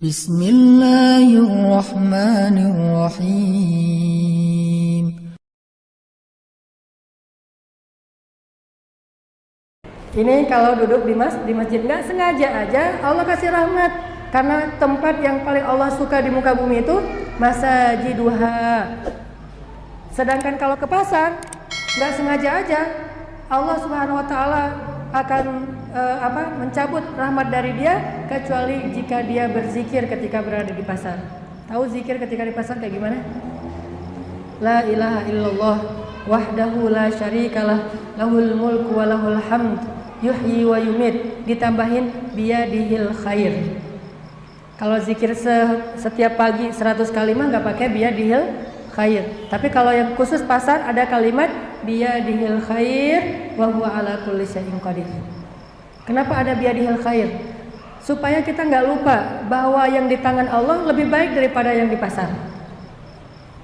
Bismillahirrahmanirrahim. Ini kalau duduk di masjid nggak sengaja aja Allah kasih rahmat, karena tempat yang paling Allah suka di muka bumi itu masajiduha. Sedangkan kalau ke pasar nggak sengaja aja Allah Subhanahu Wa Taala akan mencabut rahmat dari dia, kecuali jika dia berzikir ketika berada di pasar. Tahu zikir ketika di pasar kayak gimana? La ilaha illallah wahdahu la syarikalah lahul mulku wa lahul hamd yuhyi wa yumit, ditambahin biyadihil khair. Kalau zikir setiap pagi 100 kali mah nggak pakai biyadihil khair. Tapi kalau yang khusus pasar ada kalimat biyadihil khair wa huwa ala kulli syai'in qadir. Kenapa ada biyadihil khair? Supaya kita nggak lupa bahwa yang di tangan Allah lebih baik daripada yang di pasar.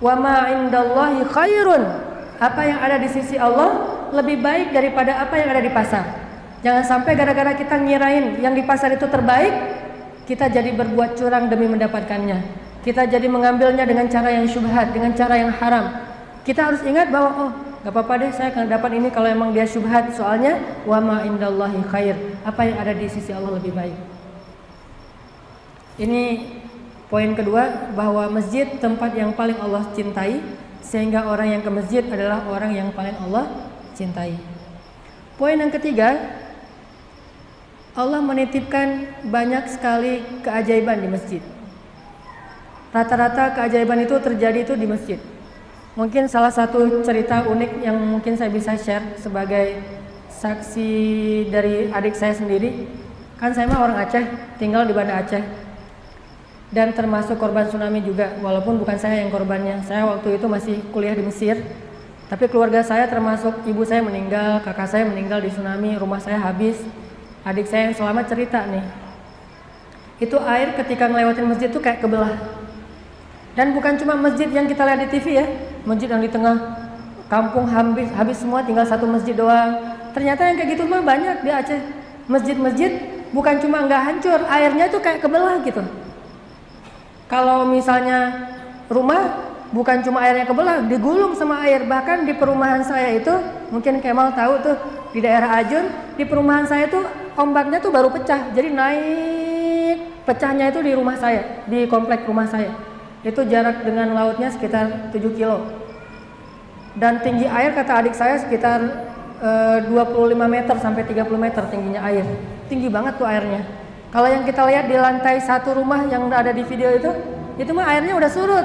Wa ma indallahi khairun, apa yang ada di sisi Allah lebih baik daripada apa yang ada di pasar. Jangan sampai gara-gara kita ngirain yang di pasar itu terbaik, kita jadi berbuat curang demi mendapatkannya. Kita jadi mengambilnya dengan cara yang syubhat, dengan cara yang haram. Kita harus ingat bahwa gak apa-apa deh, saya akan dapat ini kalau emang dia syubhat. Soalnya wa ma indallahi khair, apa yang ada di sisi Allah lebih baik. Ini poin kedua, bahwa masjid tempat yang paling Allah cintai, sehingga orang yang ke masjid adalah orang yang paling Allah cintai. Poin yang ketiga, Allah menitipkan banyak sekali keajaiban di masjid. Rata-rata keajaiban itu terjadi itu di masjid. Mungkin salah satu cerita unik yang mungkin saya bisa share sebagai saksi dari adik saya sendiri. Kan saya mah orang Aceh, tinggal di Banda Aceh. Dan termasuk korban tsunami juga, walaupun bukan saya yang korbannya. Saya waktu itu masih kuliah di Mesir. Tapi keluarga saya termasuk ibu saya meninggal, kakak saya meninggal di tsunami, rumah saya habis. Adik saya yang selamat cerita nih. Itu air ketika ngelewatin masjid tuh kayak kebelah. Dan bukan cuma masjid yang kita lihat di TV ya, masjid yang di tengah kampung habis semua, tinggal satu masjid doang. Ternyata yang kayak gitu mah banyak di Aceh. Masjid-masjid bukan cuma nggak hancur, airnya tuh kayak kebelah gitu. Kalau misalnya rumah bukan cuma airnya kebelah, digulung sama air. Bahkan di perumahan saya itu, mungkin Kemal tahu tuh, di daerah Ajun, di perumahan saya tuh ombaknya tuh baru pecah. Jadi naik, pecahnya itu di rumah saya, di komplek rumah saya. Itu jarak dengan lautnya sekitar 7 kilo. Dan tinggi air kata adik saya sekitar 25 meter sampai 30 meter tingginya air. Tinggi banget tuh airnya. Kalau yang kita lihat di lantai satu rumah yang ada di video itu mah airnya udah surut.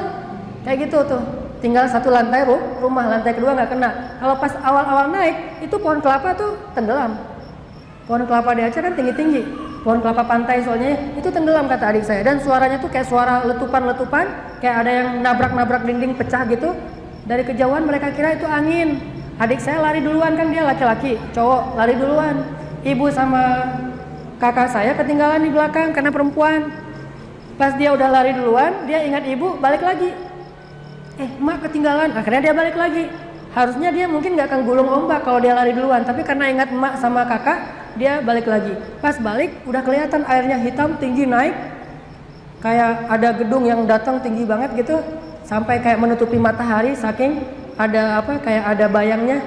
Kayak gitu tuh. Tinggal satu lantai rumah, lantai kedua nggak kena. Kalau pas awal-awal naik, itu pohon kelapa tuh tenggelam. Pohon kelapa di Aceh kan tinggi-tinggi. Pohon kelapa pantai soalnya itu tenggelam kata adik saya. Dan suaranya tuh kayak suara letupan-letupan, kayak ada yang nabrak-nabrak dinding pecah gitu. Dari kejauhan mereka kira itu angin. Adik saya lari duluan, kan dia laki-laki, cowok lari duluan. Ibu sama kakak saya ketinggalan di belakang karena perempuan. Pas dia udah lari duluan, dia ingat ibu, balik lagi. Emak ketinggalan, akhirnya dia balik lagi. Harusnya dia mungkin gak akan gulung ombak kalau dia lari duluan, tapi karena ingat emak sama kakak, dia balik lagi. Pas balik udah kelihatan airnya hitam tinggi naik, kayak ada gedung yang datang tinggi banget gitu, sampai kayak menutupi matahari, saking ada kayak ada bayangnya.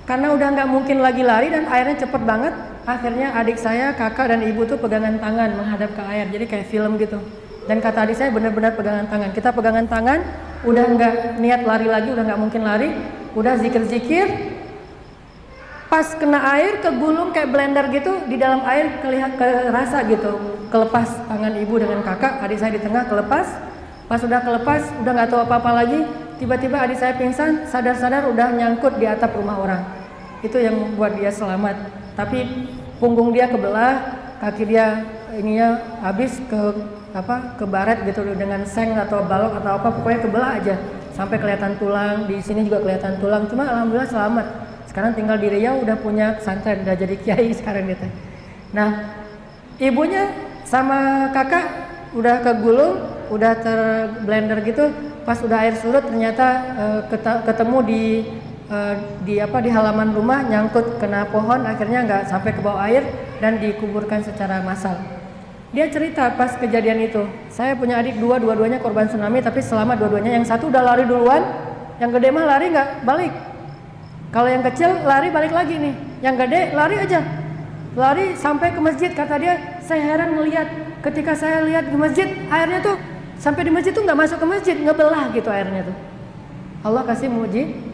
Karena udah nggak mungkin lagi lari dan airnya cepet banget, akhirnya adik saya, kakak dan ibu tuh pegangan tangan menghadap ke air, jadi kayak film gitu. Dan kata adik saya benar-benar pegangan tangan. Kita pegangan tangan, udah nggak niat lari lagi, udah nggak mungkin lari, udah zikir-zikir. Pas kena air, kegulung kayak blender gitu di dalam air, kerasa gitu. Kelepas tangan ibu dengan kakak, adik saya di tengah kelepas. Pas udah kelepas, udah nggak tahu apa-apa lagi. Tiba-tiba adik saya pingsan, sadar-sadar udah nyangkut di atap rumah orang. Itu yang membuat dia selamat. Tapi punggung dia kebelah, kaki dia ininya habis ke baret gitu dengan seng atau balok atau apa, pokoknya kebelah aja sampai kelihatan tulang. Di sini juga kelihatan tulang, cuma alhamdulillah selamat. Sekarang tinggal di Riau, udah punya pesantren, udah jadi kiai sekarang gitu. Nah, ibunya sama kakak udah kegulung, udah terblender gitu. Pas udah air surut ternyata ketemu di halaman rumah, nyangkut kena pohon, akhirnya nggak sampai ke bawah air dan dikuburkan secara massal. Dia cerita pas kejadian itu, saya punya adik dua-duanya korban tsunami, tapi selama dua-duanya yang satu udah lari duluan, yang gede mah lari nggak balik. Kalau yang kecil lari balik lagi nih, yang gede lari aja, lari sampai ke masjid. Kata dia, saya heran melihat ketika saya lihat di masjid, airnya tuh sampai di masjid tuh nggak masuk ke masjid, ngebelah gitu airnya tuh. Allah kasih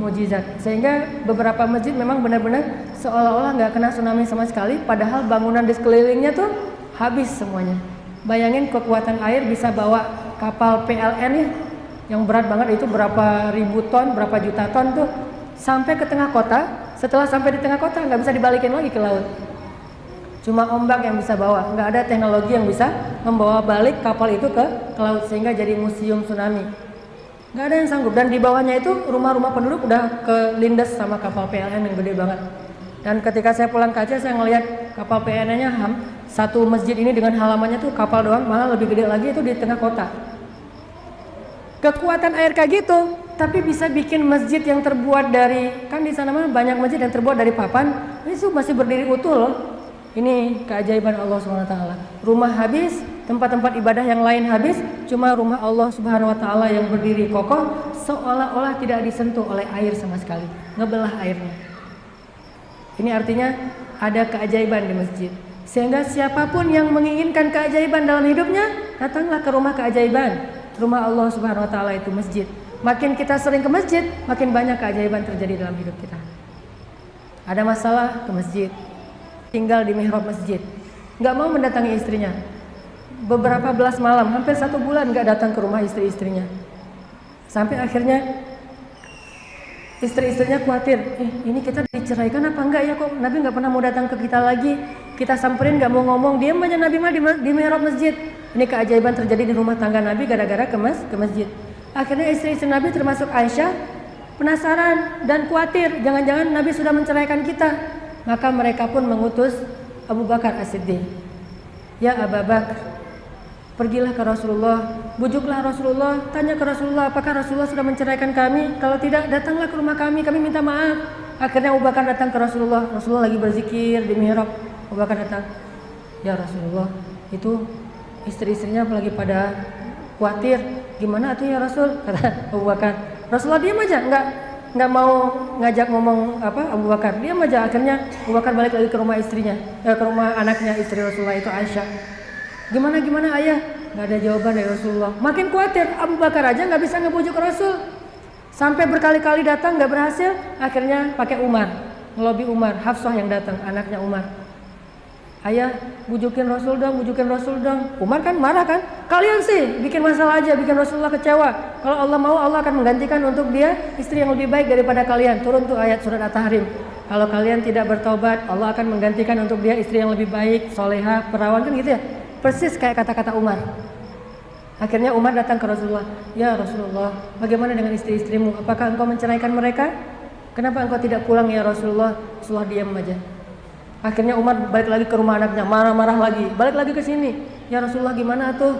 mujizat, sehingga beberapa masjid memang benar-benar seolah-olah nggak kena tsunami sama sekali, padahal bangunan di sekelilingnya tuh habis semuanya. Bayangin kekuatan air bisa bawa kapal PLN nih, yang berat banget itu berapa ribu ton, berapa juta ton tuh sampai ke tengah kota. Setelah sampai di tengah kota nggak bisa dibalikin lagi ke laut. Cuma ombak yang bisa bawa, nggak ada teknologi yang bisa membawa balik kapal itu ke laut sehingga jadi museum tsunami. Nggak ada yang sanggup. Dan di bawahnya itu rumah-rumah penduduk udah kelindes sama kapal PLN yang gede banget. Dan ketika saya pulang ke Aceh, saya ngelihat kapal PLN-nya satu masjid ini dengan halamannya tuh kapal doang, malah lebih gede lagi itu di tengah kota. Kekuatan air kayak gitu, tapi bisa bikin masjid yang terbuat dari, kan di sana mah banyak masjid yang terbuat dari papan, ini tuh masih berdiri utuh loh. Ini keajaiban Allah SWT. Rumah habis, tempat-tempat ibadah yang lain habis, cuma rumah Allah Subhanahu Wa Taala yang berdiri kokoh, seolah-olah tidak disentuh oleh air sama sekali, ngebelah airnya. Ini artinya ada keajaiban di masjid. Sehingga siapapun yang menginginkan keajaiban dalam hidupnya, datanglah ke rumah keajaiban. Rumah Allah Subhanahu Wa Taala itu masjid. Makin kita sering ke masjid, makin banyak keajaiban terjadi dalam hidup kita. Ada masalah ke masjid, tinggal di mihrab masjid, nggak mau mendatangi istrinya. Beberapa belas malam, hampir 1 bulan nggak datang ke rumah istri-istrinya. Sampai akhirnya istri-istrinya khawatir, ini kita diceraikan apa enggak ya, kok Nabi nggak pernah mau datang ke kita lagi. Kita samperin nggak mau ngomong, diam aja Nabi mah di mihrab masjid. Ini keajaiban terjadi di rumah tangga Nabi gara-gara ke masjid. Akhirnya istri-istri Nabi termasuk Aisyah penasaran dan khawatir, jangan-jangan Nabi sudah menceraikan kita. Maka mereka pun mengutus Abu Bakar As-Siddiq. Ya Abu Bakar, pergilah ke Rasulullah, bujuklah Rasulullah, tanya ke Rasulullah apakah Rasulullah sudah menceraikan kami. Kalau tidak, datanglah ke rumah kami minta maaf. Akhirnya Abu Bakar datang ke Rasulullah. Rasulullah lagi berzikir di mihrab. Abu Bakar datang, ya Rasulullah, itu istri-istrinya lagi pada khawatir. Gimana tuh ya Rasul? Kata Abu Bakar. Rasulullah diam aja, nggak mau ngajak ngomong Abu Bakar, diam aja. Akhirnya Abu Bakar balik lagi ke rumah istrinya, ke rumah anaknya istri Rasulullah itu Aisyah. Gimana ayah? Nggak ada jawaban dari Rasulullah. Makin khawatir, Abu Bakar aja nggak bisa ngebujuk Rasul. Sampai berkali-kali datang nggak berhasil. Akhirnya pakai Umar, ngelobi Umar, Hafsah yang datang, anaknya Umar. Ayah, bujukin Rasul dong. Umar kan marah kan? Kalian sih bikin masalah aja, bikin Rasulullah kecewa. Kalau Allah mau, Allah akan menggantikan untuk dia istri yang lebih baik daripada kalian. Turun tuh ayat surat At-Tahrim. Kalau kalian tidak bertaubat, Allah akan menggantikan untuk dia istri yang lebih baik, soleha, perawan, kan gitu ya. Persis kayak kata-kata Umar. Akhirnya Umar datang ke Rasulullah. Ya Rasulullah, bagaimana dengan istri-istrimu? Apakah engkau menceraikan mereka? Kenapa engkau tidak pulang ya Rasulullah? Rasulullah diam aja. Akhirnya Umar balik lagi ke rumah anaknya, marah-marah lagi, balik lagi ke sini. Ya Rasulullah gimana tuh?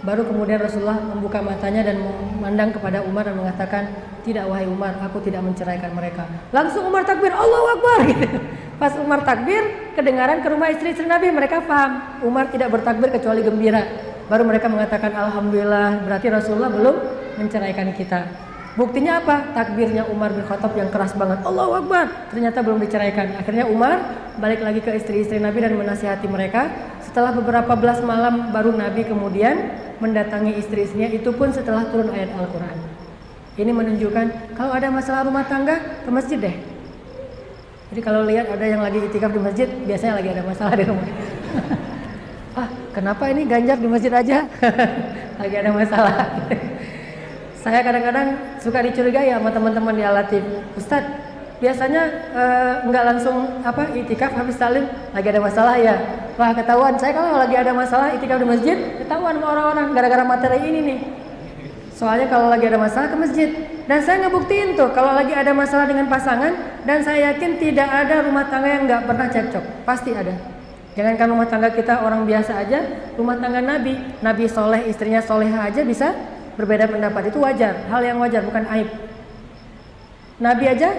Baru kemudian Rasulullah membuka matanya dan memandang kepada Umar dan mengatakan, tidak wahai Umar, aku tidak menceraikan mereka. Langsung Umar takbir, Allahu Akbar gitu. Pas Umar takbir, kedengaran ke rumah istri-istri Nabi, mereka paham. Umar tidak bertakbir kecuali gembira. Baru mereka mengatakan, Alhamdulillah, berarti Rasulullah belum menceraikan kita. Buktinya apa? Takbirnya Umar bin Khattab yang keras banget, Allahu Akbar, ternyata belum diceraikan. Akhirnya Umar balik lagi ke istri-istri Nabi dan menasihati mereka. Setelah beberapa belas malam baru Nabi kemudian mendatangi istri-istrinya, itu pun setelah turun ayat Al-Quran. Ini menunjukkan kalau ada masalah rumah tangga, ke masjid deh. Jadi kalau lihat ada yang lagi itikaf di masjid, biasanya lagi ada masalah di rumah. Kenapa ini Ganjar di masjid aja? Lagi ada masalah. Saya kadang-kadang suka dicurigai sama teman-teman di Al-Latif. Ustadz, biasanya nggak langsung itikaf habis talim, lagi ada masalah ya. Wah, ketahuan. Saya kalau lagi ada masalah itikaf di masjid, ketahuan sama orang-orang gara-gara materi ini nih. Soalnya kalau lagi ada masalah ke masjid. Dan saya ngebuktiin tuh kalau lagi ada masalah dengan pasangan, dan saya yakin tidak ada rumah tangga yang nggak pernah cekcok. Pasti ada. Jangankan rumah tangga kita orang biasa aja, rumah tangga Nabi soleh, istrinya soleha aja bisa berbeda pendapat. Itu wajar, hal yang wajar, bukan aib. Nabi aja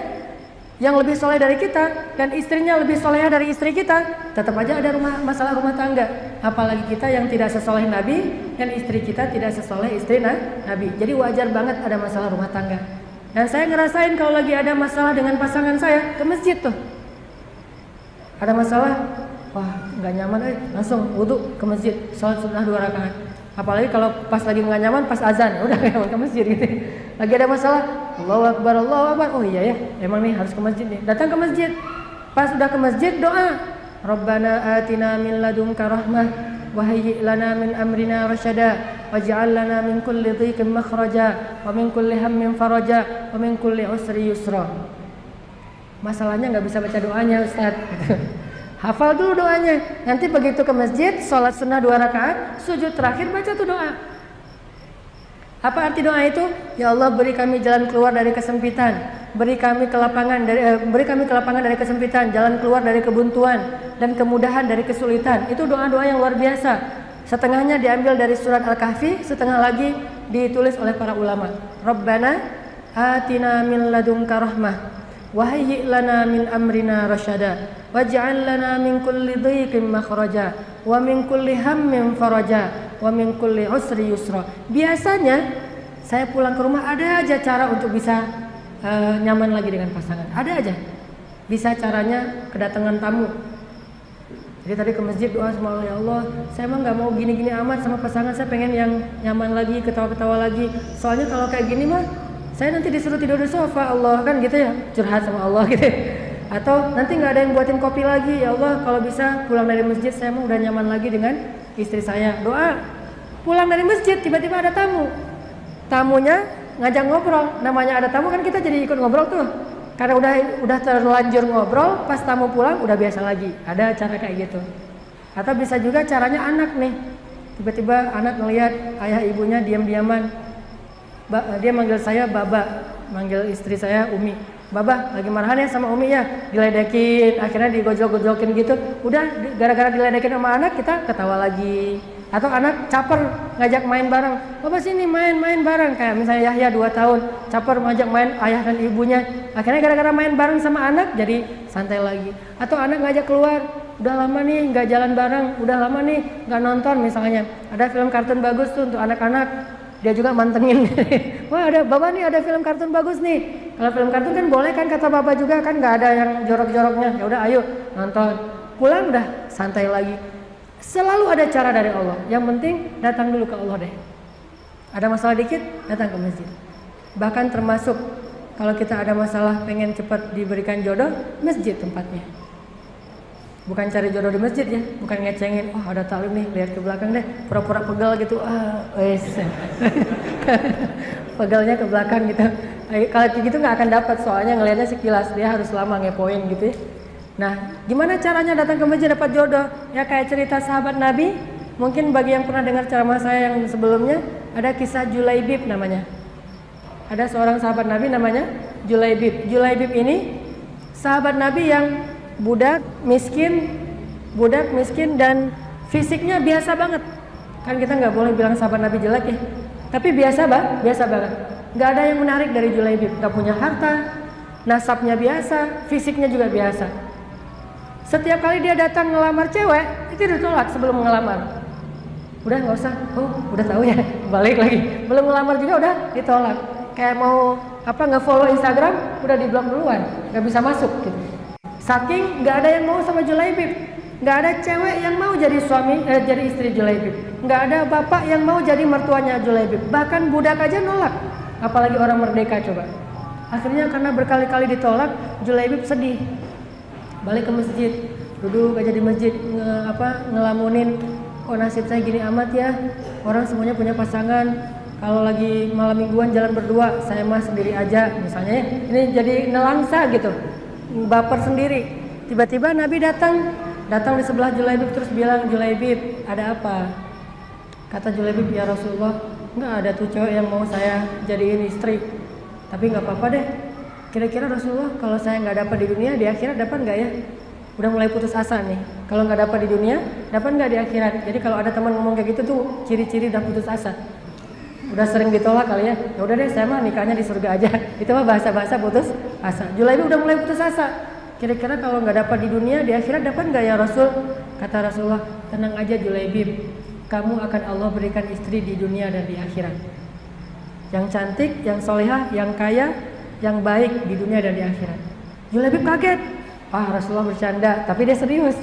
yang lebih soleh dari kita dan istrinya lebih soleha dari istri kita, tetap aja ada masalah rumah tangga. apalagi kita yang tidak sesoleh Nabi dan istri kita tidak sesoleh istri Nabi. Jadi wajar banget ada masalah rumah tangga. Dan saya ngerasain kalau lagi ada masalah dengan pasangan saya ke masjid tuh. Ada masalah, wah nggak nyaman, langsung wudu ke masjid, sholat sunnah 2 rakaat. Apalagi kalau pas lagi nggak nyaman, pas azan, udah ke masjid gitu. Lagi ada masalah, Allahu Akbar, Allahu Akbar. Oh iya ya, emang nih harus ke masjid nih. Datang ke masjid. Pas udah ke masjid doa, Rabbana atina min ladunka rahmah wa hayyi' lana min amrina rasyada waj'al lana min kulli dhiqin makhraja wa min kulli hammin faraja wa min kulli usri yusra. Masalahnya nggak bisa baca doanya, Ustaz. Hafal dulu doanya. Nanti begitu ke masjid, sholat sunnah 2 rakaat, sujud terakhir baca tuh doa. Apa arti doa itu? Ya Allah, beri kami jalan keluar dari kesempitan, beri kami kelapangan dari kesempitan, jalan keluar dari kebuntuan dan kemudahan dari kesulitan. Itu doa-doa yang luar biasa. Setengahnya diambil dari surat Al-Kahfi, setengah lagi ditulis oleh para ulama. Rabbana atina min ladunka rahmah wa hayyi' lana min amrina rasyada waj'al lana min kulli dhiqin makhraja wa min kulli hammin faraja wa min kulli usri yusra. Biasanya saya pulang ke rumah ada aja cara untuk bisa nyaman lagi dengan pasangan. Ada aja. Bisa caranya kedatangan tamu. Jadi tadi ke masjid doa sama Allah, ya Allah, saya emang nggak mau gini-gini amat sama pasangan, saya pengen yang nyaman lagi, ketawa-ketawa lagi. Soalnya kalau kayak gini mah saya nanti disuruh tidur di sofa, Allah, kan gitu ya, curhat sama Allah gitu. Atau nanti nggak ada yang buatin kopi lagi, ya Allah, kalau bisa pulang dari masjid saya mau udah nyaman lagi dengan istri saya. Doa. Pulang dari masjid tiba-tiba ada tamu. Tamunya ngajak ngobrol. Namanya ada tamu kan kita jadi ikut ngobrol tuh. Karena udah terlanjur ngobrol, pas tamu pulang udah biasa lagi. Ada cara kayak gitu. Atau bisa juga caranya anak nih. Tiba-tiba anak ngelihat ayah ibunya diam-diaman. Dia manggil saya Baba, manggil istri saya Umi. Baba lagi marahan ya sama Umi ya, diledekin, akhirnya digojol-gojolkin gitu. Udah gara-gara diledekin sama anak kita ketawa lagi. Atau anak caper ngajak main bareng, Baba sini main bareng. Kayak misalnya Yahya 2 tahun, caper ngajak main ayah dan ibunya. Akhirnya gara-gara main bareng sama anak jadi santai lagi. Atau anak ngajak keluar, udah lama nih nggak jalan bareng, udah lama nih nggak nonton misalnya. Ada film kartun bagus tuh untuk anak-anak. Dia juga mantengin. Wah ada Baba nih, ada film kartun bagus nih. Kalau film kartun kan boleh kan kata Baba juga kan, nggak ada yang jorok-joroknya. Ya udah ayo nonton. Pulang udah santai lagi. Selalu ada cara dari Allah. Yang penting datang dulu ke Allah deh. Ada masalah dikit datang ke masjid. Bahkan termasuk kalau kita ada masalah pengen cepat diberikan jodoh, masjid tempatnya. Bukan cari jodoh di masjid ya, bukan ngecengin, oh ada talim nih, lihat ke belakang deh, pura-pura pegal gitu, pegalnya ke belakang gitu. Kalau kayak gitu nggak akan dapat, soalnya ngelihatnya sekilas, dia harus lama ngepoin gitu ya. Nah, gimana caranya datang ke masjid dapat jodoh? Ya kayak cerita sahabat Nabi, mungkin bagi yang pernah dengar ceramah saya yang sebelumnya, ada kisah Julaibib namanya. Ada seorang sahabat Nabi namanya Julaibib. Julaibib ini sahabat Nabi yang budak miskin dan fisiknya biasa banget. Kan kita nggak boleh bilang sahabat Nabi jelek ya. Tapi biasa banget. Nggak ada yang menarik dari Julaibib. Nggak punya harta, nasabnya biasa, fisiknya juga biasa. Setiap kali dia datang ngelamar cewek, itu ditolak sebelum ngelamar. Udah nggak usah, udah tahu ya, balik lagi. Belum ngelamar juga udah ditolak. Kayak mau nge-follow Instagram, udah di-block duluan, nggak bisa masuk gitu. Saking nggak ada yang mau sama Julaibib, nggak ada cewek yang mau jadi jadi istri Julaibib, nggak ada bapak yang mau jadi mertuanya Julaibib, bahkan budak aja nolak, apalagi orang merdeka coba. Akhirnya karena berkali-kali ditolak, Julaibib sedih, balik ke masjid, duduk aja di masjid ngelamunin, kok nasib saya gini amat ya, orang semuanya punya pasangan, kalau lagi malam mingguan jalan berdua, saya mah sendiri aja misalnya ya. Ini jadi nelangsa gitu. Baper sendiri. Tiba-tiba Nabi datang di sebelah Julaibib terus bilang, Julaibib ada apa? Kata Julaibib, ya Rasulullah, nggak ada tuh cewek yang mau saya jadiin istri. Tapi nggak apa-apa deh. Kira-kira Rasulullah kalau saya nggak dapat di dunia, di akhirat dapat nggak ya? Udah mulai putus asa nih. Kalau nggak dapat di dunia, dapat nggak di akhirat? Jadi kalau ada teman ngomong kayak gitu tuh ciri-ciri udah putus asa. Udah sering ditolak kali ya. Ya udah deh, saya mah nikahnya di surga aja. Itu mah bahasa-bahasa putus asa. Julaibib udah mulai putus asa. Kira-kira kalau nggak dapat di dunia, di akhirat dapat nggak ya Rasul? Kata Rasulullah, tenang aja Julaibib, kamu akan Allah berikan istri di dunia dan di akhirat. Yang cantik, yang solehah, yang kaya, yang baik di dunia dan di akhirat. Julaibib kaget. Rasulullah bercanda, tapi dia serius.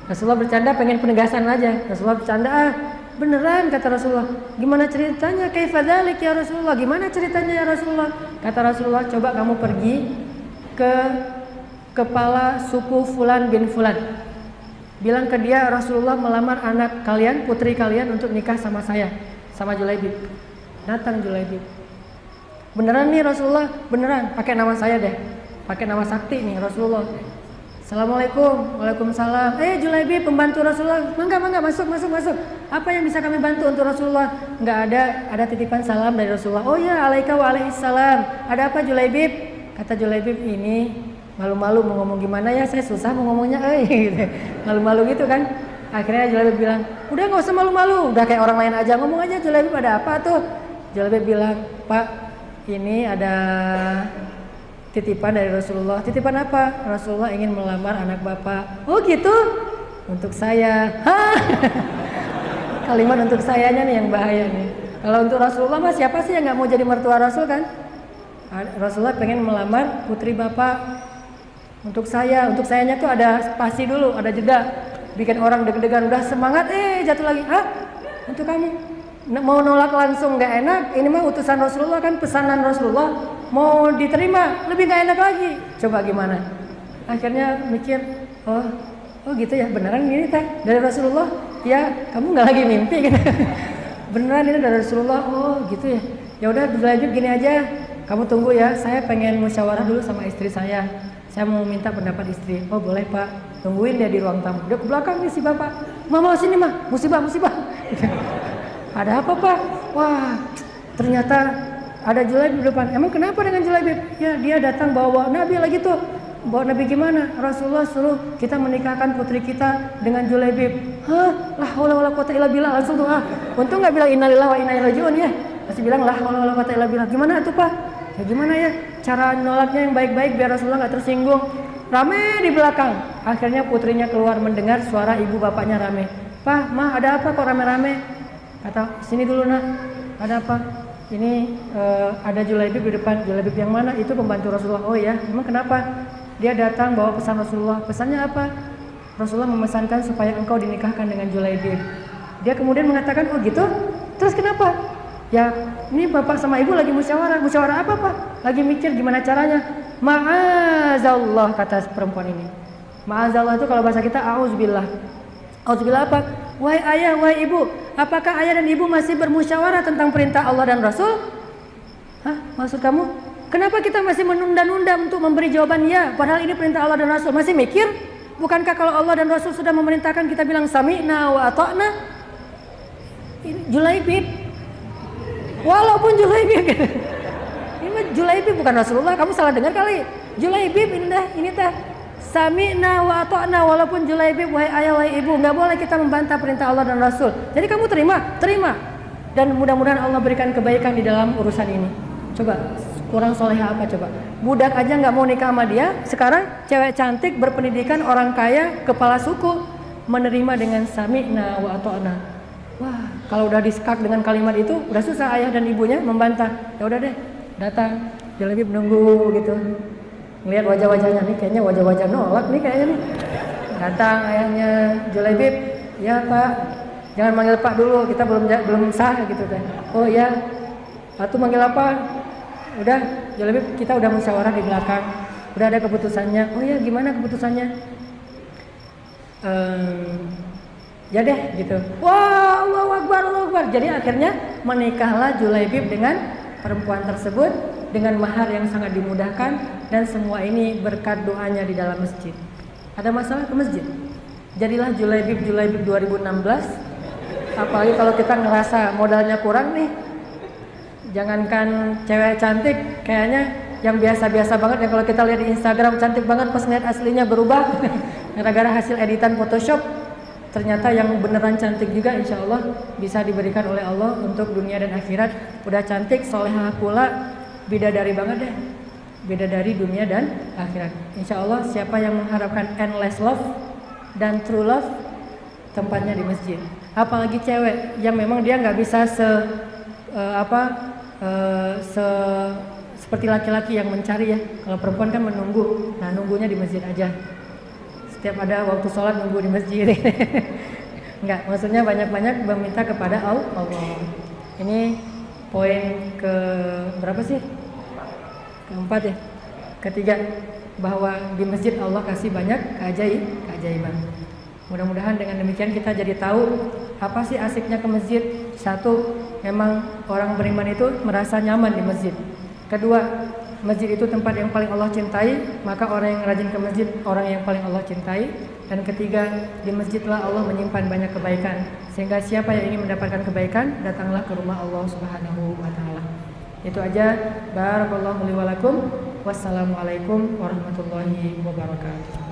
Rasulullah bercanda pengen penegasan aja. Rasulullah bercanda, beneran kata Rasulullah. Gimana ceritanya? Kaifa dzalik ya Rasulullah? Gimana ceritanya ya Rasulullah? Kata Rasulullah, coba kamu pergi ke kepala suku Fulan bin Fulan. Bilang ke dia, Rasulullah melamar anak kalian, putri kalian untuk nikah sama saya, sama Julaibib. Datang Julaibib. Beneran nih Rasulullah, beneran. Pakai nama saya deh, pakai nama sakti nih Rasulullah. Assalamualaikum. Waalaikumsalam. Julaibib, pembantu Rasulullah. Mangga masuk. Apa yang bisa kami bantu untuk Rasulullah? Nggak ada titipan salam dari Rasulullah. Oh ya, alaika wa alaihissalam. Ada apa Julaibib? Kata Julaibib, ini malu-malu mau ngomong gimana ya, saya susah mau ngomongnya, gitu. Malu-malu gitu kan. Akhirnya Julaibib bilang, udah nggak usah malu-malu, udah kayak orang lain aja, ngomong aja. Julaibib, ada apa tuh? Julaibib bilang, Pak, ini ada titipan dari Rasulullah. Titipan apa? Rasulullah ingin melamar anak bapak. Oh gitu? Untuk saya. Kalimat untuk sayanya nih yang bahaya nih. Kalau untuk Rasulullah mah siapa sih yang nggak mau jadi mertua Rasul kan? Rasulullah pengen melamar putri bapak. Untuk sayanya tuh ada spasi dulu, ada jeda, bikin orang deg-degan, udah semangat, jatuh lagi. Untuk kamu mau nolak langsung nggak enak. Ini mah utusan Rasulullah kan, pesanan Rasulullah, mau diterima lebih nggak enak lagi. Coba gimana? Akhirnya mikir, oh gitu ya, beneran gini teh dari Rasulullah? Ya, kamu nggak lagi mimpi gitu. Beneran ini dari Rasulullah? Oh gitu ya. Ya udah lanjut gini aja. Kamu tunggu ya, saya pengen musyawarah dulu sama istri saya. Saya mau minta pendapat istri. Oh boleh Pak, tungguin dia di ruang tamu. Dia ke belakang nih si bapak. Mama sini mah, musibah. Ada apa Pak? Wah, ternyata ada Julaibib di depan. Emang kenapa dengan Julaibib? Ya dia datang bawa Nabi lagi tuh. Bawa Nabi gimana? Rasulullah suruh kita menikahkan putri kita dengan Julaibib. La haula wala quwata illa billah. Langsung tuh untung nggak bilang innalillahi wa inna ilaihi raji'un ya. Masih bilang la haula wala quwata illa billah. Gimana tuh Pak? Ya gimana ya? Cara nolaknya yang baik-baik biar Rasulullah nggak tersinggung. Rame di belakang. Akhirnya putrinya keluar mendengar suara ibu bapaknya rame. Pak, Ma, ada apa kok rame-rame? Kata, sini dulu nak. Ada apa? Ini ada Julaibib di depan. Julaibib yang mana? Itu pembantu Rasulullah. Oh ya, emang kenapa? Dia datang bawa pesan Rasulullah. Pesannya apa? Rasulullah memesankan supaya engkau dinikahkan dengan Julaibib. Dia kemudian mengatakan, oh gitu? Terus kenapa? Ya, ini bapak sama ibu lagi musyawarah. Musyawarah apa Pak? Lagi mikir gimana caranya. Ma'azallah, kata perempuan ini. Ma'azallah itu kalau bahasa kita auzubillah. Auzubillah apa? Wahai ayah, wahai ibu, apakah ayah dan ibu masih bermusyawarah tentang perintah Allah dan Rasul? Maksud kamu? Kenapa kita masih menunda-nunda untuk memberi jawaban ya? Padahal ini perintah Allah dan Rasul. Masih mikir? Bukankah kalau Allah dan Rasul sudah memerintahkan kita bilang sami'na wa ata'na? Julaibib. Walaupun Julaibib. Ini Julaibib bukan Rasulullah. Kamu salah dengar kali. Julaibib ini teh. Sami'na wa ata'na, walaupun Julaibib, wahai ayah, wahai ibu, nggak boleh kita membantah perintah Allah dan Rasul. Jadi kamu terima. Dan mudah-mudahan Allah berikan kebaikan di dalam urusan ini. Coba, kurang soleha apa coba? Budak aja nggak mau nikah sama dia. Sekarang cewek cantik, berpendidikan, orang kaya, kepala suku, menerima dengan sami'na wa ata'na. Wah, kalau udah disekak dengan kalimat itu, udah susah ayah dan ibunya membantah. Ya udah deh, datang. Julaibib nunggu gitu. Ngelihat wajah-wajahnya nih, kayaknya wajah-wajah nolak nih kayaknya nih. Datang ayahnya Julaibib, ya Pak, jangan manggil Pak dulu, kita belum sah gitu kan. Oh ya, Atuh manggil apa? Udah, Julaibib, kita udah musyawarah di belakang, udah ada keputusannya. Oh ya, gimana keputusannya? Ya deh gitu. Wah, Allahu Akbar, Allahu Akbar. Jadi akhirnya menikahlah Julaibib dengan perempuan tersebut dengan mahar yang sangat dimudahkan, dan semua ini berkat doanya di dalam masjid. Ada masalah ke masjid? Jadilah Julaibib 2016. Apalagi kalau kita ngerasa modalnya kurang nih. Jangankan cewek cantik, kayaknya yang biasa-biasa banget, yang kalau kita lihat di Instagram cantik banget, pas lihat aslinya berubah gara-gara hasil editan Photoshop. Ternyata yang beneran cantik juga insya Allah bisa diberikan oleh Allah untuk dunia dan akhirat. Udah cantik, solehah pula, bidadari banget deh. bidadari dunia dan akhirat. Insya Allah siapa yang mengharapkan endless love dan true love, tempatnya di masjid. Apalagi cewek yang memang dia nggak bisa seperti laki-laki yang mencari ya. Kalau perempuan kan menunggu, nah nunggunya di masjid aja. Setiap ada waktu sholat nunggu di masjid. Enggak, maksudnya banyak-banyak meminta kepada Allah. Ini poin ke berapa sih? Keempat ya. Ketiga, bahwa di masjid Allah kasih banyak keajaiban. Mudah-mudahan dengan demikian kita jadi tahu apa sih asiknya ke masjid. Satu, memang orang beriman itu merasa nyaman di masjid. Kedua, masjid itu tempat yang paling Allah cintai, maka orang yang rajin ke masjid orang yang paling Allah cintai. Dan ketiga, di masjidlah Allah menyimpan banyak kebaikan, sehingga siapa yang ingin mendapatkan kebaikan datanglah ke rumah Allah Subhanahu wa taala. Itu aja. Barakallahu li wa lakum. Wassalamualaikum warahmatullahi wabarakatuh.